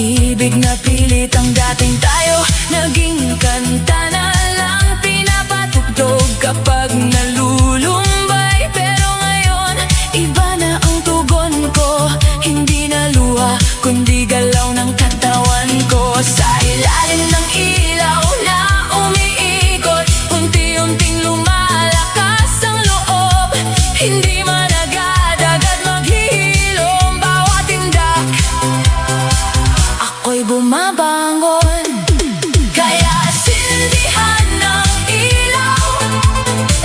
pag-ibig na pilit ang dating tayo. Naging kanta na lang pinapatugtog kapag nalulumbay. Pero ngayon, iba na ang tugon ko. Hindi na luha, kundi galaw ng katawan ko. Sa ilalim ng ilaw na umiikot, unti-unting lumalakas ang loob. Hindi man agad-agad maghihilom bawat tindak, ako'y bumabangon. Kaya sindihan ng ilaw,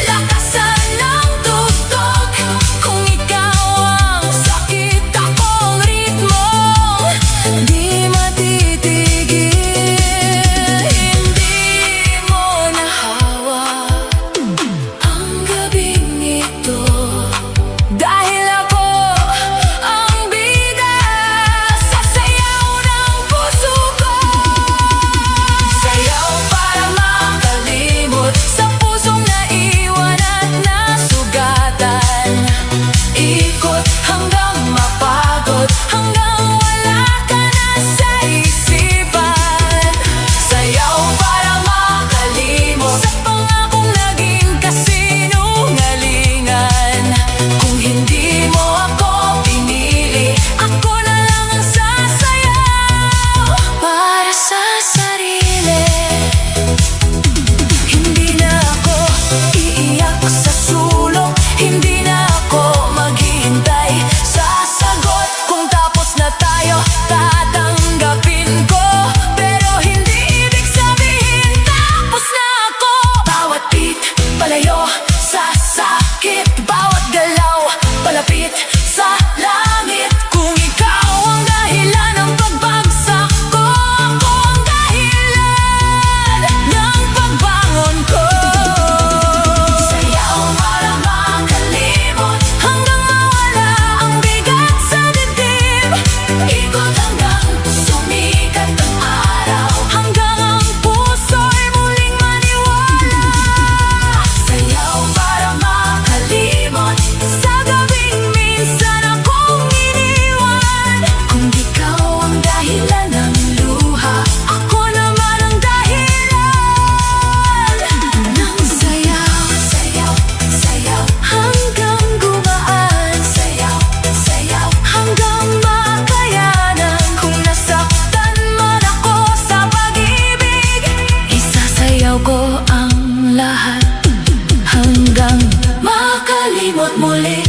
lakasan ng tugtog. Kung ikaw ang sakit, akong ritmo, di matitigil. Hindi mo nahawak ang gabing ito, dahil ako ang bida sa sayaw ng puso ko. Sayaw para makalimot sa pusong naiwan at nasugatan. Ikot hanggang mapagod, hanggang wala ka na sa isipan. Sayaw para makalimot sa pangakong naging kasinungalingan. Kung hindi mo ako pinili, ako na lang ang sasayaw para sa sarili. Hindi na ako iiyak sa sulok, hindi na ako maghihintay sa sagot. Kung tapos na tayo, tatanggapin ko. Pero hindi ibig sabihin tapos na ako. Bawat beat, palayo sa sakit. Bawat galaw, palapit sa langit. Kung ikaw ang dahilan ng pagbagsak ko, ako ang dahilan ng pagbangon ko. Sayaw para makalimot, hanggang mawala ang bigat sa dibdib. Ikot hanggang sumikat ang araw, hanggang ang puso'y muling maniwala. Sayaw para makalimot sa gabing minsan akong iniwan. Kung ikaw ang dahilan ng luha, ako naman ang dahilan ng sayaw. Sayaw, sayaw hanggang gumaan. Sayaw, sayaw hanggang makayanan. Kung nasaktan man ako sa pag-ibig, isasayaw ko ang lahat hanggang makalimot muli.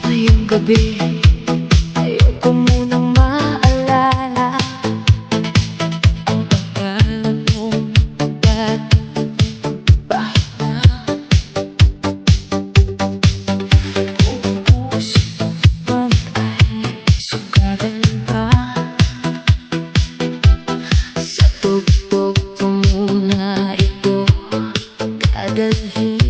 Ngayong gabi, ayoko munang maalala ang pangalan mong dati. Bakit na kung puso man ay sugatan pa? Sa tugbog ko muna ito dadalhin.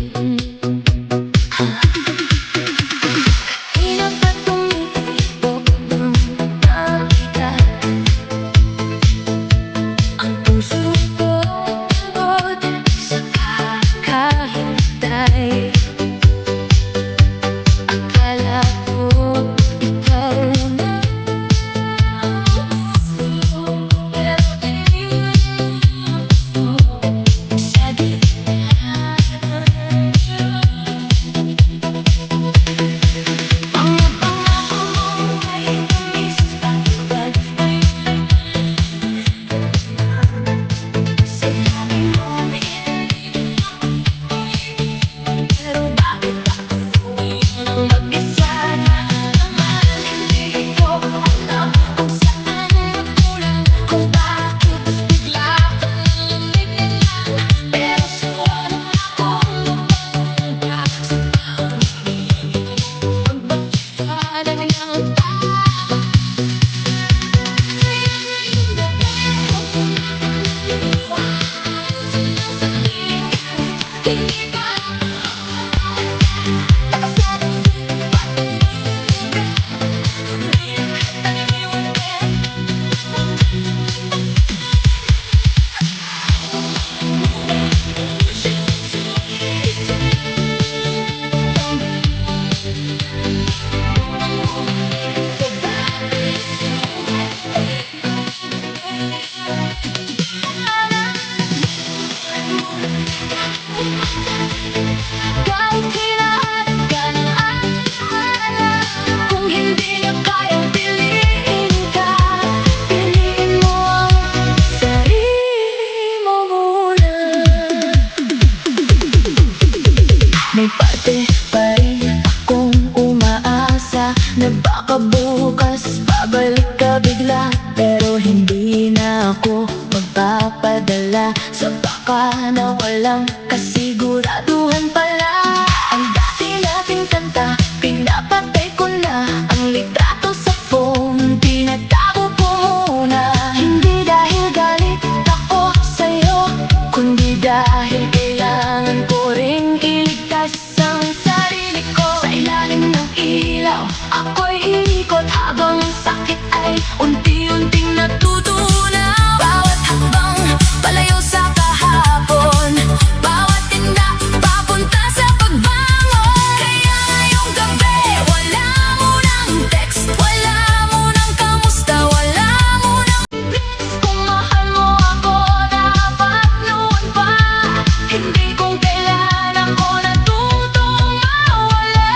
Kanina pa tumitibok ng nakita ang puso ko pagod sa kakahintay. Akala ko ikaw na gusto, pero iniwan mo sa gitna. Mga pangako mo ay tamis at balik. Sinabi mo na hindi ako, pero bakit ako nang mag-isa na naman? Hindi ko alam kung saan nagkulang, kung bakit bigla kang lumilingan. Pero suwa naman akong mapagpunta sa pagbagsalan ng tao. Hindi ka Kahit hinahanap ka ng ala, kung hindi na kayang piliin ka, piliin mo ang sarili mo muna. May parte pa rin akong umaasa na baka bukas babalik ka bigla, pero hindi na ako magpapadala sa baka na walang kasiguraduhan pala. Ang dati nating kanta, pinapatay ko na. Ang litrato sa phone, tinatago ko muna. Hindi dahil galit ako sa'yo, kundi dahil kailangan ko ring iligtas ang sarili ko. Sa ilalim ng ilaw, ako'y iikot habang ang sakit ay unti-unting natutunaw. Bawat hakbang palayo sa kahapon, bawat tinda papunta sa pagbangon. Kaya ngayong gabi, wala munang text, wala munang kamusta, wala munang please. Kung mahal mo ako, dapat noon pa, hindi kung kailan ako natutong mawala.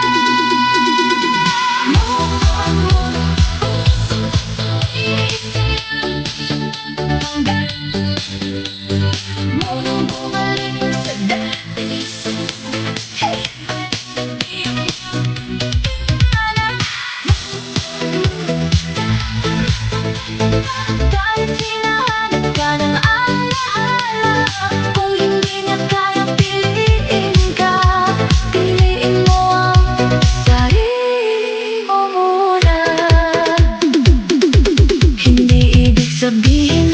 Move on, munong bumalik sa dati. Hey! Kahit hinahanap ka ng ala-ala, kung hindi niya kayang piliin ka, piliin mo ang sarili mo muna. Hindi ibig sabihin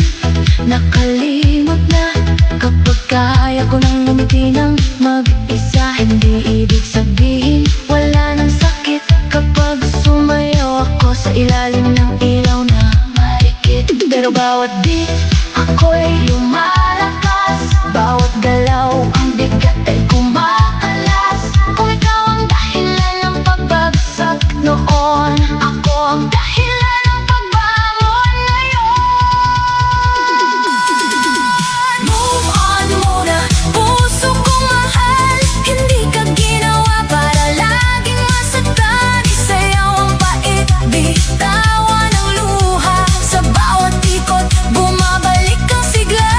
nakalimot na kapag kaya ko nang ngumiti ng mag-isa. Hindi ibig sabihin wala nang sakit kapag sumayaw ako sa ilalim ng ilaw na marikit. Pero bawat beat ako'y lumalakas, bawat galaw ang bigat ay kumakalas. Kung ikaw ang dahilan ng pagbagsak noon, ako ang dahilan ng pagbangon ngayon. Move on muna, puso kong mahal, hindi ka ginawa para laging masaktan. Isayaw ang pait, bitawan ang luha, sa bawat ikot bumabalik ang sigla.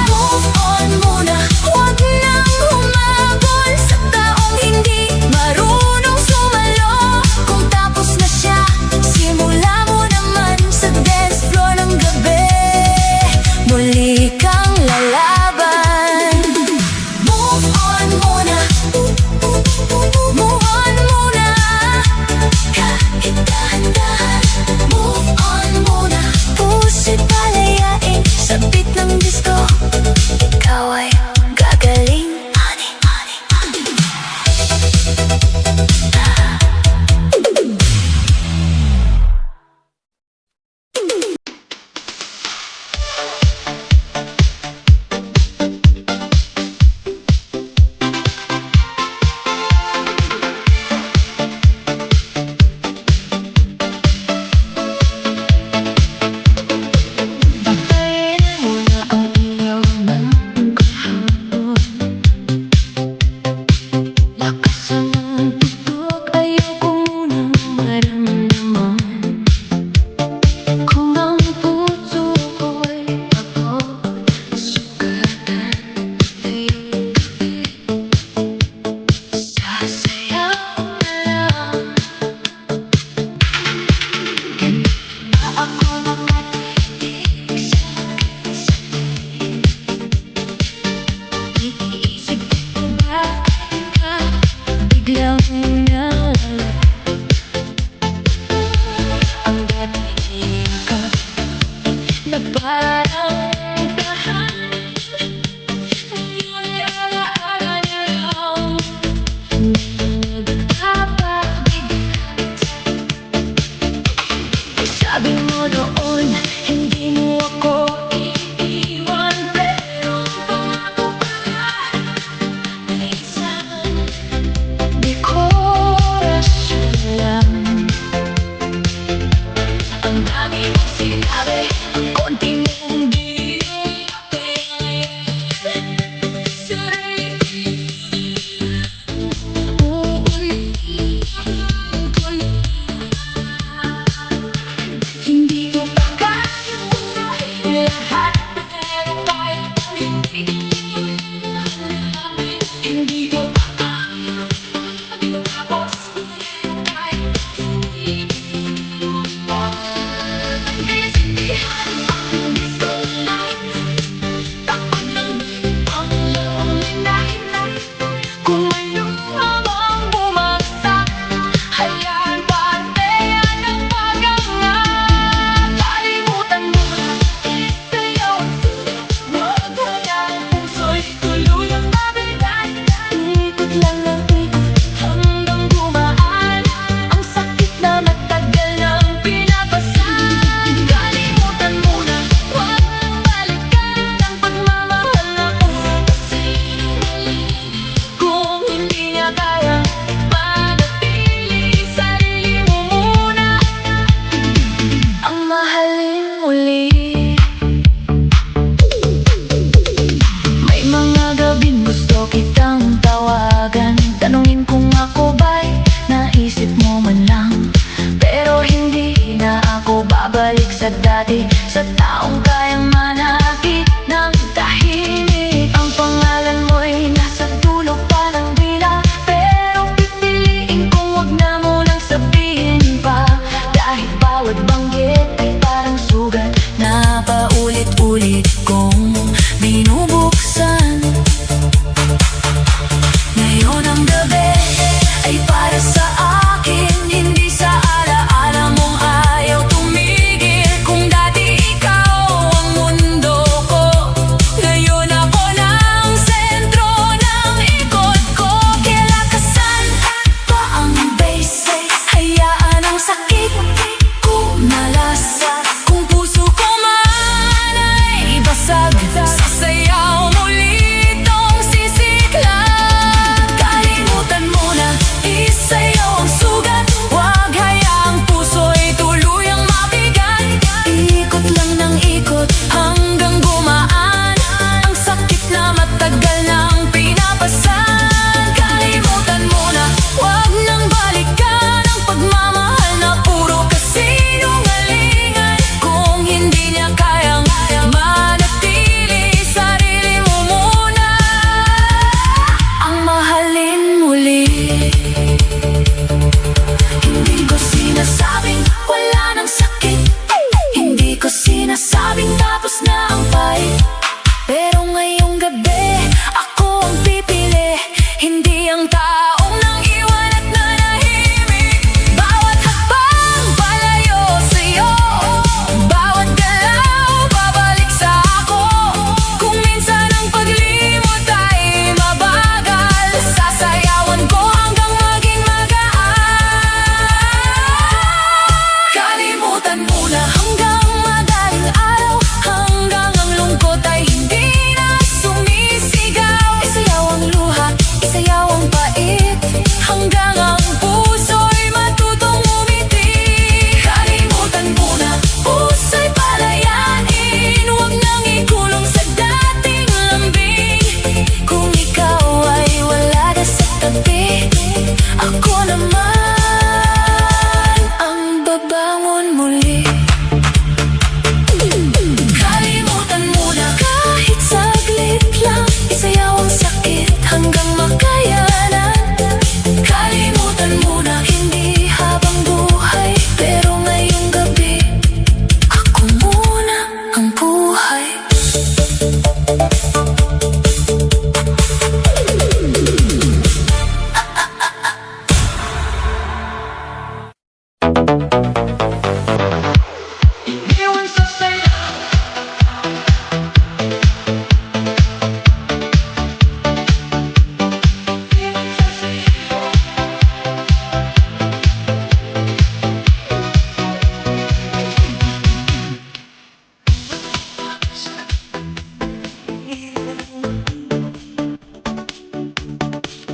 Move on muna, huwag na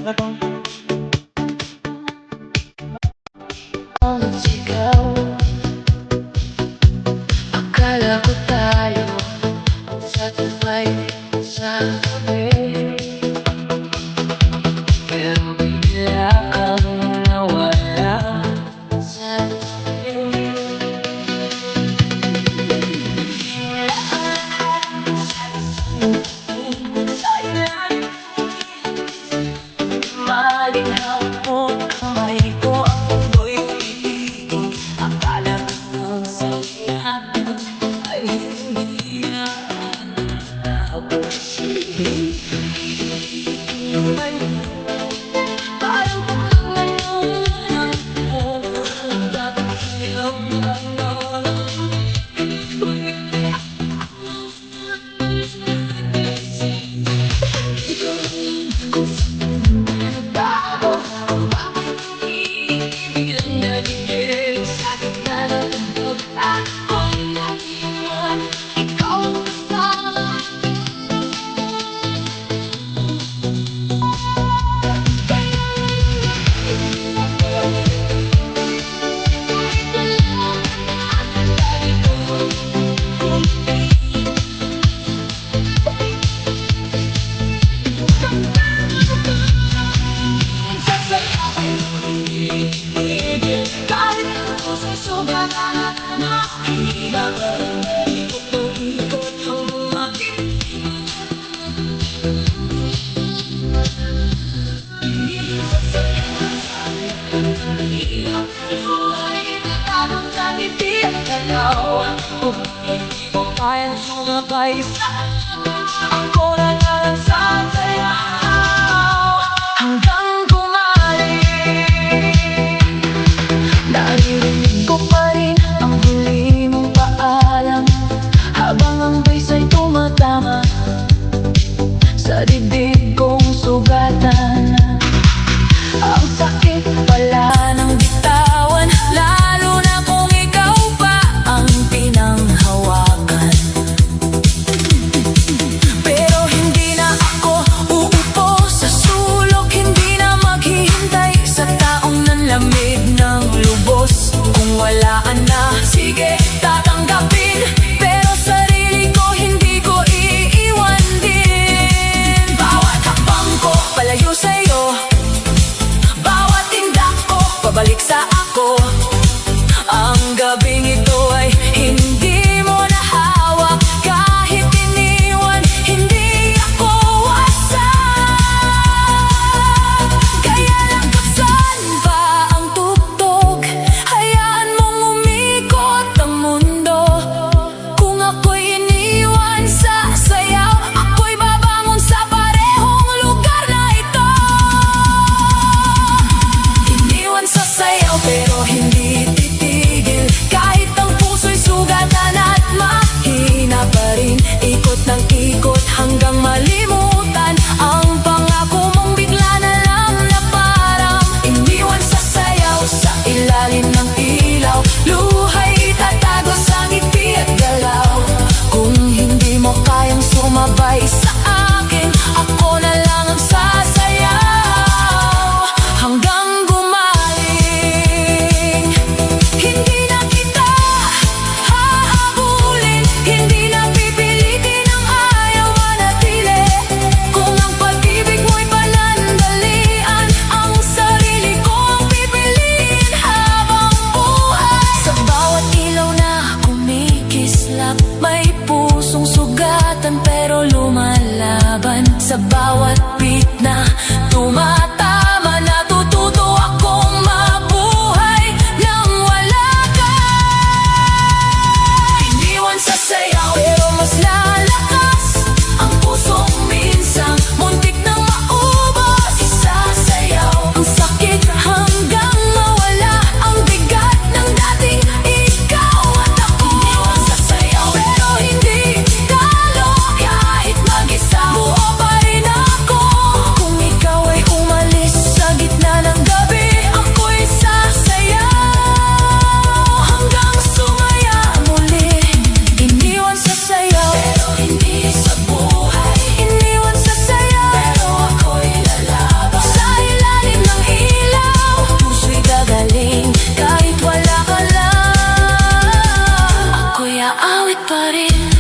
Ang sigaw, akala ko tayo sa tuway sa gabi, pero bigla kang nawala sa tabi. Malinaw mo kamay ko, ako'y umiibig. Akala ko sa lahat ay hindi ako. Ay, parang ngayon ang tatayang kahit ako sa sobrang nakakilala, ikot-ikot ang aking buhay na tanong na ngiti at galaw. Hindi ko kayang sumabay sa ako na lang sasayaw hanggang naririnig ko pa rin ang huli mong paalam habang ang bass ay tumatama sa dibdib kong sugatan. Ang sakit pala ng bitawan, lalo na kung ikaw pa ang pinanghawakan. Pero hindi na ako uupo sa sulok, hindi na maghihintay sa taong nanlamig ng lubos. Kung walaan na, sige, tatanggapin, pero sarili ko hindi ko iiwan din. Bawat hakbang ko palayo sa'yo, bawat tindak ko pabalik sa ako. Ang gabing ito ay hindi mo na hawak, kahit iniwan, hindi ako wasak. Kaya lakasan pa ang tugtog, hayaan mong umikot ang mundo. Kung ako'y iniwan sa sayaw, ako'y babangon sa parehong lugar na ito. Iniwan sa sayaw pero hindi titigil, kahit ang puso'y sugatan at mahina pa rin. Ikot ng ikot hanggang malimutan ang pangako mong bigla na lang naparang. Iniwan sa sayaw sa ilalim ng ilaw, luhay itatago sa ngiti at galaw. Kung hindi mo kayang sumabay sa akin, ako na lang ang sasayaw hanggang gumaling. Hindi na kita hahabulin, hindi na pipilitin ang ayaw manatili. Kung ang pag-ibig mo'y panandalian, ang sarili ko ang pipiliin habang buhay. Sa bawat ilaw na kumikislap, may pusong sugatan pero lumalaban. Sa bawat beat na tumatama, natututo akong mabuhay nang wala ka. Iniwan sa sayaw pero mas lalakas ang pusong minsan muntik nang maubos. Isasayaw ang sakit hanggang mawala ang bigat ng dating ikaw at ako. Iniwan sa sayaw pero hindi talo, kahit mag-isa buo pa rin ako. Kung ikaw ay umalis awit pa rin